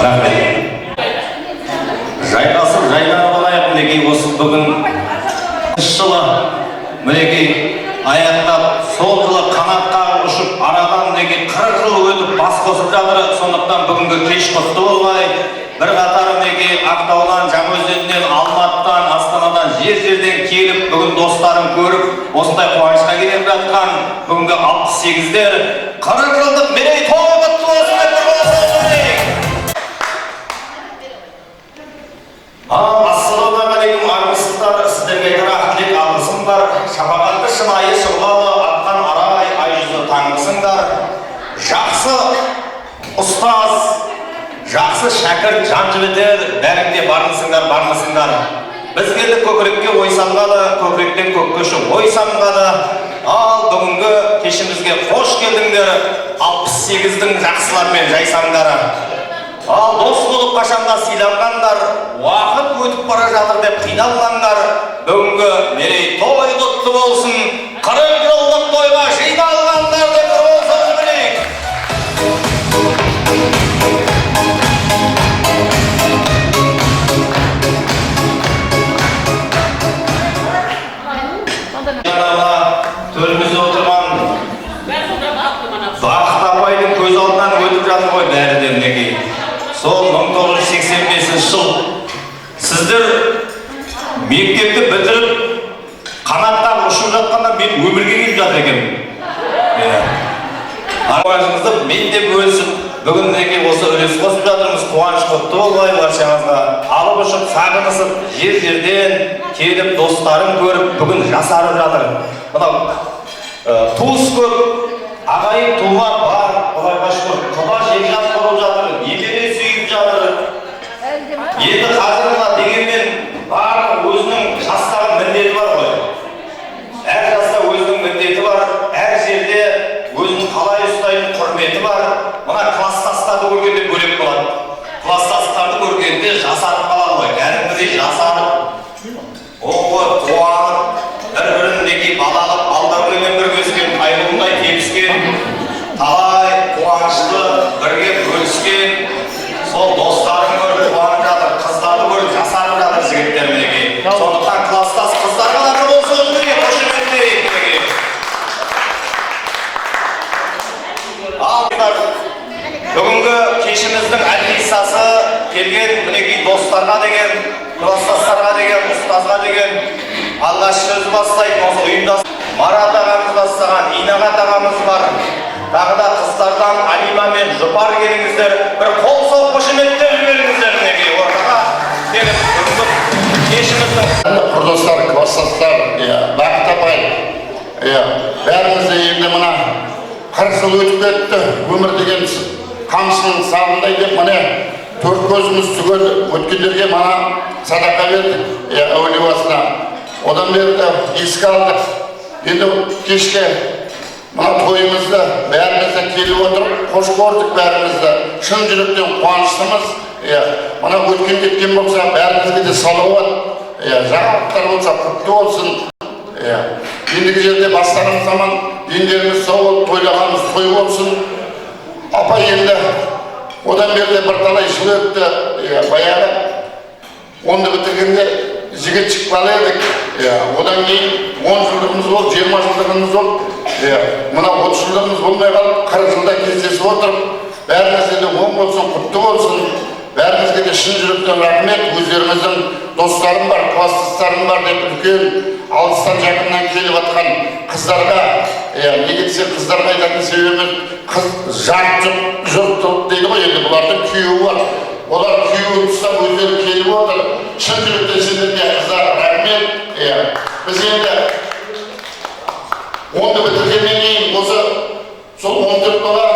Рахмет. Жайғасып жайланып алайық мінекей осы бүгін жылы мінекей аяқтап сол жылы қанатқа ұшып арадан мінекей 40 жыл өтіп бас қосып жатыр. Сондықтан бүгінгі кеш құтты болғай. Bir қатар мінекей Ақтаудан, Жаңаөзеннен, Алматыдан, Астанадан, жер-жерден келіп, бүгін достарын көріп, осындай қуанышқа келіп жатқан бүгінгі 68-дер 40 жылдық мерейтой құтты болсын деп Ассалаумағалейкум армысыздар, сіздерге айтар тілек алғысым бар. Шапағатты шынайы шылғалы атқан арай ай жүзі таңғысыңдар. Жақсы ұстаз, жақсы шәкірт жан жібітер, бәріңде бармысыңдар. Біз келдік көкірекке ой самғады, көкіректен көкке ұшып ой самғады. Ал бүгінгі кешімізге қош келдіңдер, 68-дің жақсылармен жайсаңдары. Ал дос болып қашанда сыйланғандар, уақыт өтіп бара жатыр деп қиналғандар, бүгінгі мерейтой құтты болсын, 40 жылдық тойға жиналғандар деп болсын білейік. Төрімізде отырған Бақыт апайдың көз алдынан өтіп жатыр ғой бәрі де мінекей. Сол 1985 жыл сіздер мектепті бітіріп қанаттан ұшып жатқанда мен өмірге келіп жатыр екенмін. Қуанышыңызды мен де бөлісіп, бүгін мінекей осы үлес қосып жатырмыз. Қуаныш құтты болғай баршаңызға. Алып ұшып, сағынысып, жер-жерден келіп, достарын көріп, бүгін жасарып жатыр. Мынау туыс көп, ағайын туған бар, Құдайға шүкір, құда жекжат болып жатыр, етене сүйіп жатыр. Енді қазір мына дегенмен бар өзінің жастағы міндеті бар ғой. Әр жаста өзінің міндеті бар, әр жерде өзінің қалай ұстайтын құрметі бар. Мына класстастарды көргенде бөлек болады. Класстастарды көргенде жасарып қалады ғой, кәдімгідей жасарып, оқып, қуанып, бір-бірін неге балалық балдармен бірге өскен, айбындай тепіскен, талай қуанышты бірге бөліскен, сол достарын көріп қуанып жатыр, қыздарды көріп жасарып жатыр жігіттер мінекей. Сондықтан класстас қыздар қалады болсын мінекей, қошеметтейік мінекей. Бүгінгі кешіміздің әлқиссасы келген мінекей достарға деген, класстастарға деген, ұстазға деген алғаш сөз бастайтын осы ұйымдас. Марат ағамыз бастаған, Инағат ағамыз бар. Тағы да қыздардан Алима мен Жұпар келіңіздер, бір қол соқ қошеметтер жіберіңіздер мінекей ортаға келіп бүгінгі кешіміздің. Құрдастар, класстастар, Бақыт апай, бәріміз де енді мына 40 жыл өтіп кетті, өмір деген қамшының сабындай деп міне төрт көзіміз түгел өткендерге мана садақа бердік, әулие басына. Одан бері еске алдық. Енді кешке мына тойымызды бәріміз де келіп отырып, қош көрдік бәрімізді. Шын жүректен қуаныштымыз. Мына өткен кеткен болса, бәрімізге де салауат, жақсылықтар болса, құтты болсын. Ендігі жерде бастарымыз заман, дендеріміз сау, тойлағанымыз той болсын. Апа енді одан берде бір талай жыл өтті, баяғы 10-ды бітіргенде жігіт шықпалы едік. Одан кейін 10 жылдығымыз бол, 20 жылдығымыз бол. Мына 30 жылдығымыз болмай қалып, 40 жылда кездесіп отырып, бәрімізде де оң болсын, құтты болсын. Бәрімізге де шын жүректен рахмет. Өздеріміздің достарым бар, класстастарым бар деп үлкен алыстан жақыннан келіп атқан қыздарға, неге десе қыздарға айтатын себебіміз қыз жарт жұрт дейді ғой, енді бұлардың күйеуі бар. Олар күйеуін ұстап өздері келіп отыр. Шын жүректен сендерге қыздар рахмет. Біз енді 10-ды бітіргеннен кейін осы сол 14 бала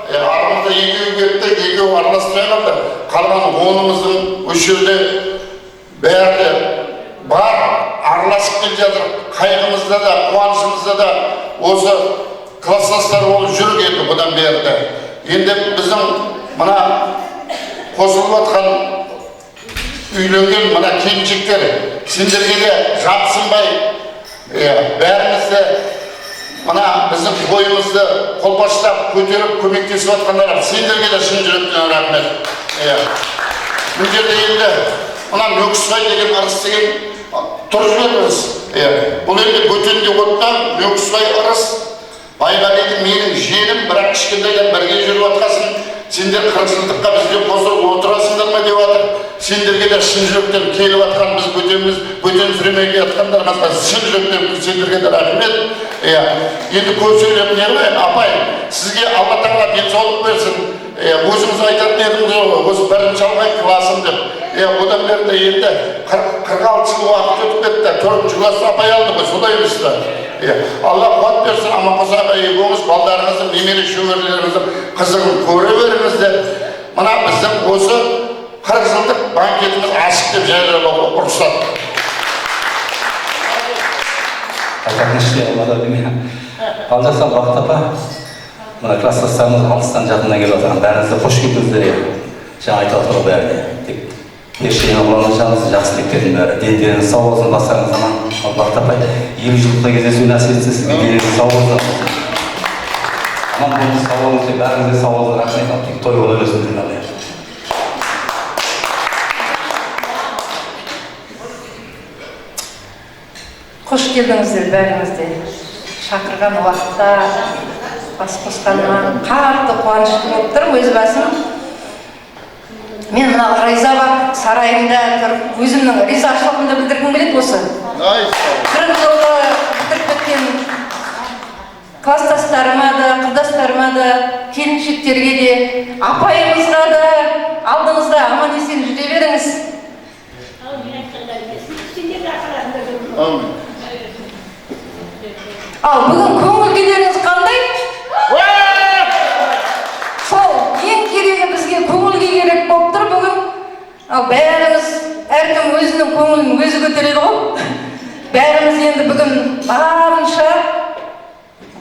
арамызда екеуі кетті, екеуі араласпай қалды. Қалған 10-ымыздың осы жерде бәрі бар, араласып келе жатыр. Қайғымызда да, қуанышымызда да осы класстастар болып жүр енді бұдан берді. Енді біздің мына қосылып атқан үйленген мына келіншектер сендерге де жапсынбай, бәрімізді мына біздің тойымызды қолпаштап көтеріп көмектесіп атқандар сендерге де шын жүректен рахмет. Бұл жерде енді мына Мөкісбай деген ырыс деген тұрып жіберміз. Бұл енді бөтенде оттан Мөкісбай ырыс Байғалиді менің жиенім, бірақ кішкентайдан бірге жүріп жатқасын, сендер 40 жылдыққа бізге қосылып отырасыңдар ма деп жатыр. Сендерге де шын жүректен келіп жатқан біз бөтен сүремеге жатқандарыңызға шын жүректен сендерге де рахмет. Енді көп сөйлеп не қылайын, апай, сізге Алла тағала денсаулық берсін. Өзіңіз айтатын едіңіз ғой, осы 1-ші классым деп. Одан бері де енді 46 жыл уақыт өтіп кетті, 4-ші класс апай алды ғой, солай емес пе? Алла қуат берсін, аман-қоса егіңіз, балдарыңыздың, немере шөберелеріңіздің қызығын көре беріңіздер. Мына біздің осы 40 жылдық банкетіміз ашық деп жариялауға рұқсат. Айтатын олар деме. Алдаса Бақыт апа, мына класстастарымыз алыстан жақыннан келіп отырған. Бәріңізді қош келдіңіздер. Жаңа айтып отыр бәріне. Першейін Алланың жақсы тілектердің бәрі. Дендеріңіз сау болсын, бастарыңыз аман. Бақыт апа, 50 жылдықта кездесу нәсіп етсе, сізге деніңіз сау болсын. Аман болыңыз, сау болыңыз деп бәріңізге сау болсын. Рахмет, той бола берсін дегенде. Қош келдіңіздер бәріңізде. Шақырған уақытта бас қосқаныма қатты қуанышты болып тұрмын өз басым. Мен мына Райзабақ сарайында тұрып, өзімнің ризашылығымды білдіргім келеді осы. 40 жылғы бітіріп кеткен класстастарыма да, құрдастарыма да, келіншектерге де, апайымызға да, алдыңызда аман есен жүре беріңіз. Ал бүгін көңіл күйдеріңіз қандай? Сол ең керегі бізге көңіл күй керек болып тұр бүгін. Ал бәріміз, әркім өзінің көңілін өзі көтереді ғой. Бәріміз енді бүгін барынша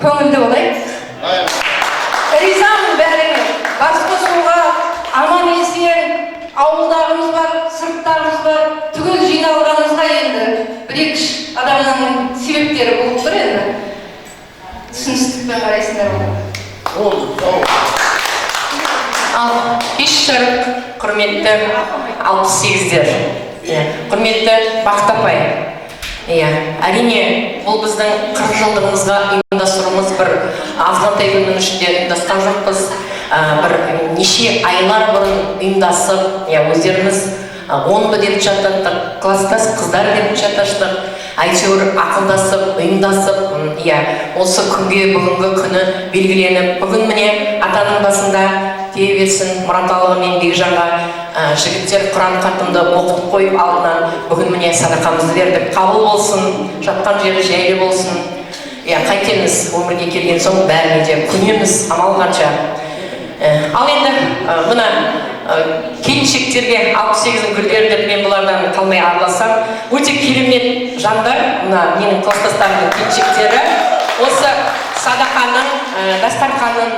көңілді болайық. Ризамын бәріңе. Бас қосуға аман есен, ауылдарымыз бар, сырттарымыз бар, түгел жиналғанымызға енді бір-екі адамның себептері болып тұр енді. Түсіністікпен қарайсыңдар ғой. Ал кеш жарық құрметті 68-дер. Құрметті Бақыт апай. Әрине, бұл біздің 40 жылдығымызға ұйымдастыруымыз бір азғантай күннің ішінде ұйымдасқан жоқпыз. Бір неше айлар бұрын ұйымдасып, өздеріміз омбы деп жататтық, класстас қыздар деп жаташтық. Әйтеуір ақылдасып, ұйымдасып, осы күнге бүгінгі күні белгіленіп, бүгін міне атаның басында тие берсін Мұраталығы мен Бекжанға жігіттер Құран хатымды оқытып қойып алдынан бүгін міне садақамызды бердік. Қабыл болсын, жатқан жері жайлы болсын. Қайтеміз, өмірге келген соң бәріне де көнеміз амал қанша. Ал енді мына келіншектерге 68-дің гүлдері деп мен бұлардан қалмай араласам, өте керемет жандар, мына менің класстастарымның келіншектері осы садақаның, дастарханның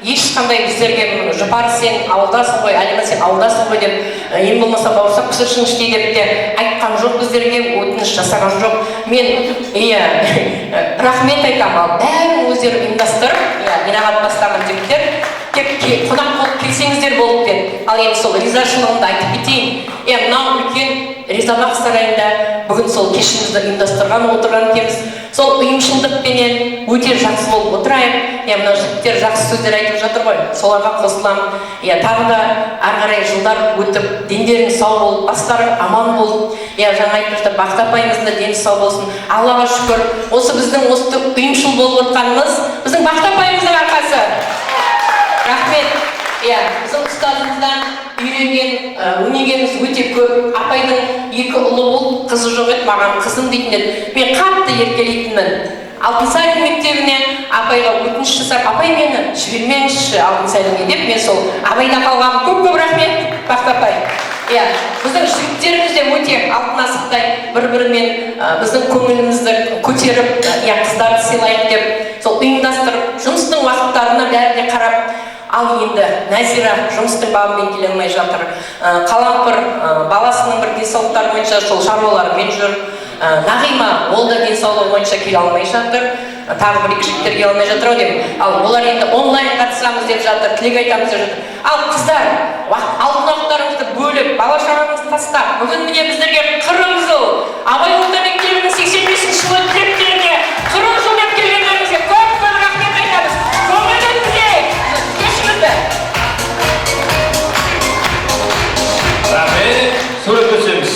ешқандай біздерге жұпар сен ауылдасың ғой, Әлима сен ауылдасың ғой деп ең болмаса бауырсақ пісіршін іште деп те айтқан жоқ, біздерге өтініш жасаған жоқ. Мен рахмет айтамын, ал бәрін өздері ұйымдастырып, мен ағат бастаған жігіттер тек қонақ болып келсеңіздер болып деді. Ал енді сол ризашылығымды айтып кетейін. Мынау үлкен Ризабақ сарайында бүгін сол кешімізді ұйымдастырған отырған екенбіз. Сол ұйымшылдықпенен өте жақсы болып отырайық. Мына жігіттер жақсы сөздер айтып жатыр ғой, соларға қосыламын. Тағы да ары қарай жылдар өтіп, дендерің сау болып, бастарың аман болып, жаңа айтып жатыр, Бақыт апайымыздың да дені сау болсын. Аллаға шүкір, осы біздің осы ұйымшыл болып отырғанымыз біздің Бақыт апайымыздың арқасы. Рахмет. Біздің ұстазымыздан үйренген, өнегеміз өте көп. Апайдың 2 ұлы болып, қызы жоқ еді, маған қызым дейтін еді. Мен қатты еркелейтінмін. Алтынсарин мектебіне апайға өтініш жасап, апай мені жібермеңізші Алтынсаринге деп, мен сол абайда қалғам. Көп-көп рахмет, Бақыт апай. Біздің жігіттеріміз де өте алтын асықтай бір-бірімен біздің көңілімізді көтеріп, қыздарды сыйлайық деп, сол ұйымдастырып, жұмыстың уақыттарына бәріне қарап, ал енді Нәзира жұмыстың бабымен келе алмай жатыр. Қалампыр баласының бір денсаулықтары бойынша сол шаруаларымен жүр. Нағима ол да денсаулығы бойынша келе алмай жатыр. Тағы бір-екі жігіттер келе алмай жатыр деп. Ал олар енді онлайн қатысамыз деп жатыр, тілек айтамыз деп жатыр. Ал қыздар, алтын уақыттарың бөліп, бала шағамызды тастап, бүгін міне біздерге 40 жыл Абай орта мектебінің 85 жылы түлектеріне 40 жыл деп келгендеріңізге көп рахмет айтамыз. Көңілден бізге кешіңізді. Рахмет. Сурет өсеміз.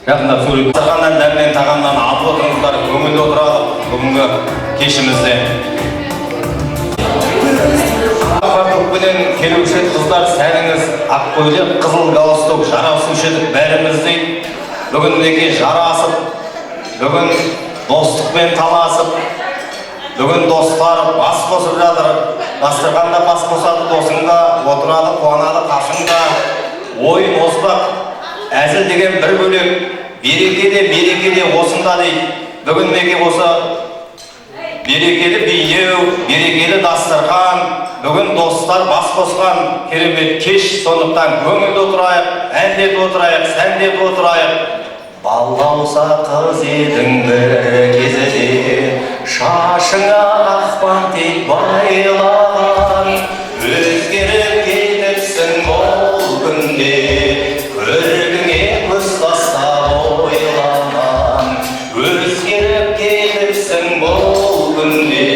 Жақында сурет. Тағамнан дәмнен тағамнан алып отырыңыздар, көңілді отыралық бүгінгі кешімізде. Фартукпенен келуші қыздар сәніңіз ақ көйлек, қызыл галстук жарасушы едік бәріміз дейді. Бүгін неге жарасып, бүгін достықпен таласып, бүгін достар бас қосып жатыр. Дастарханда бас қосады досыңда, отырады, қуанады қасыңда. Ойын оспақ, әзіл деген бір бөлек, береке де осында дейді. Бүгін неге осы берекелі бейнеу, берекелі дастархан, бүгін достар бас қосқан керемет кеш, сондықтан көңілді отырайық, әндет отырайық, сәндет отырайық. Балауса қыз едің бір кезінде, шашыңа ақпан тек байлаған, өзгеріп кетіпсің бұл күнде, көргіңе көз тастап ойлаған, өзгеріп кетіпсің бұл күнде,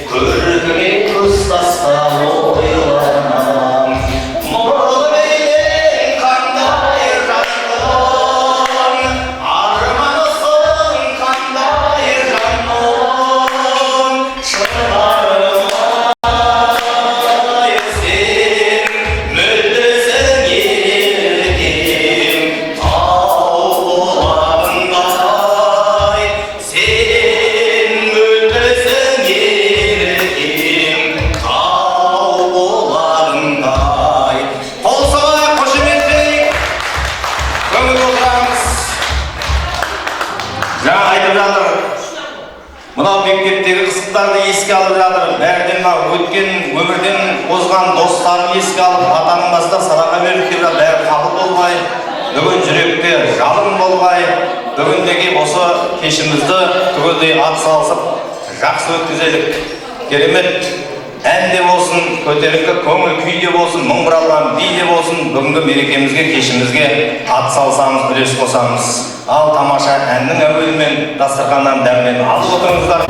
көргіңе көз тастап ойлаған. Мұңлымен қандай жастың, арманысың қандай жанның, шынарым ай сен, мүлдісің еркем, тау бұлағындай, сен мүлдісің еркем, тау бұлағындай. Қол соғайық, қошеметтейік, көңіл отырамыз. Жаңа айтып жатыр, мынау мектептегі қызықтарды еске алып жатыр. Бәрден өткен өмірден озған достарын еске алып, атаның басында садақа беріп деп жатыр. Бәрі қабыл болмай, бүгін жүректе жалын болмай, бүгіндегі осы кешімізді түгелдей ат салысып, жақсы өткізелік. Керемет ән де болсын, көтеріңкі көңіл күй де болсын, мың бұралған би де болсын, бүгінгі мерекемізге, кешімізге ат салсамыз, үлес қосамыз. Ал тамаша әннің әуелімен дастарханнан дәммен алып отырыңыздар.